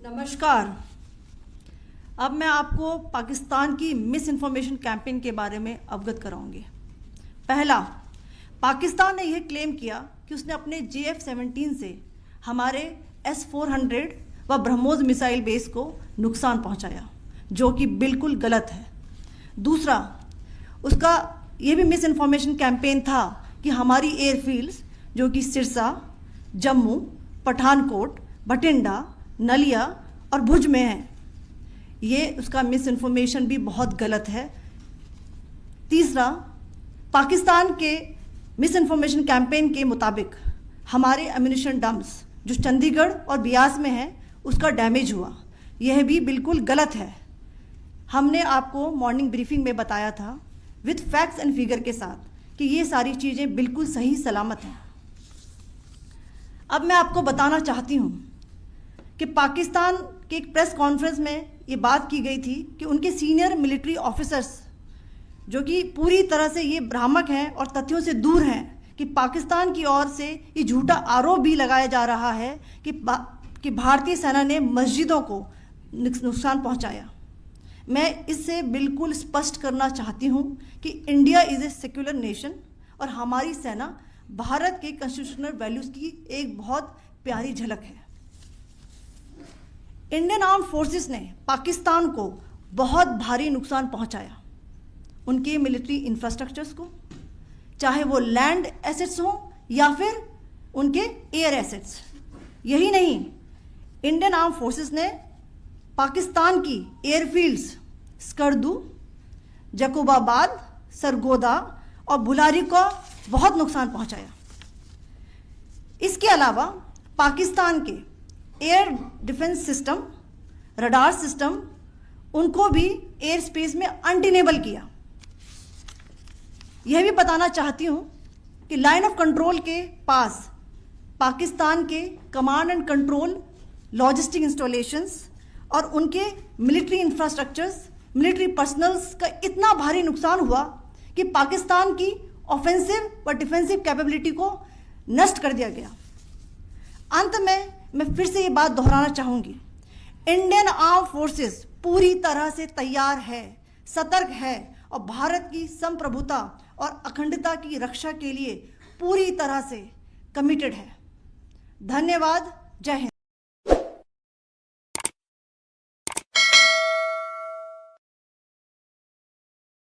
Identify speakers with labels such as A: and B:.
A: नमस्कार। अब मैं आपको पाकिस्तान की मिस इन्फॉर्मेशन कैंपेन के बारे में अवगत कराऊंगी। पहला, पाकिस्तान ने यह क्लेम किया कि उसने अपने JF-17 से हमारे S-400 व ब्रह्मोस मिसाइल बेस को नुकसान पहुंचाया, जो कि बिल्कुल गलत है। दूसरा, उसका यह भी मिस इन्फॉर्मेशन कैंपेन था कि हमारी एयरफील्ड्स जो कि सिरसा, जम्मू, पठानकोट, बठिंडा, नलिया और भुज में है, ये उसका मिस इन्फॉर्मेशन भी बहुत गलत है। तीसरा, पाकिस्तान के मिस इन्फॉर्मेशन कैंपेन के मुताबिक हमारे एम्यूनिशन डम्प्स जो चंडीगढ़ और बियास में है उसका डैमेज हुआ, यह भी बिल्कुल गलत है। हमने आपको मॉर्निंग ब्रीफिंग में बताया था विद फैक्ट्स एंड फिगर के साथ कि ये सारी चीज़ें बिल्कुल सही सलामत हैं। अब मैं आपको बताना चाहती हूँ कि पाकिस्तान के एक प्रेस कॉन्फ्रेंस में ये बात की गई थी कि उनके सीनियर मिलिट्री ऑफिसर्स जो कि पूरी तरह से ये भ्रामक हैं और तथ्यों से दूर हैं कि पाकिस्तान की ओर से ये झूठा आरोप भी लगाया जा रहा है कि भारतीय सेना ने मस्जिदों को नुकसान पहुंचाया। मैं इससे बिल्कुल स्पष्ट करना चाहती हूं कि India is a secular nation और हमारी सेना भारत के कॉन्स्टिट्यूशनल वैल्यूज़ की एक बहुत प्यारी झलक है। इंडियन आर्म्ड फोर्सेस ने पाकिस्तान को बहुत भारी नुकसान पहुंचाया, उनके मिलिट्री इंफ्रास्ट्रक्चर्स को, चाहे वो लैंड एसेट्स हों या फिर उनके एयर एसेट्स। यही नहीं, इंडियन आर्म्ड फोर्सेस ने पाकिस्तान की एयरफील्ड्स स्कर्दू, जकोबाबाद, सरगोदा और बुलारी को बहुत नुकसान पहुंचाया। इसके अलावा पाकिस्तान के air defence system, radar system, उनको भी एयर स्पेस में अनटेनेबल किया। यह भी बताना चाहती हूं कि लाइन ऑफ कंट्रोल के पास पाकिस्तान के command and control logistic installations और उनके मिलिट्री इंफ्रास्ट्रक्चर्स, मिलिट्री पर्सनल्स का इतना भारी नुकसान हुआ कि पाकिस्तान की ऑफेंसिव व डिफेंसिव कैपेबिलिटी को नष्ट कर दिया गया। अंत में मैं फिर से ये बात दोहराना चाहूँगी, इंडियन आर्म फोर्सेस पूरी तरह से तैयार है, सतर्क है और भारत की संप्रभुता और अखंडता की रक्षा के लिए पूरी तरह से कमिटेड है। धन्यवाद। जय हिंद।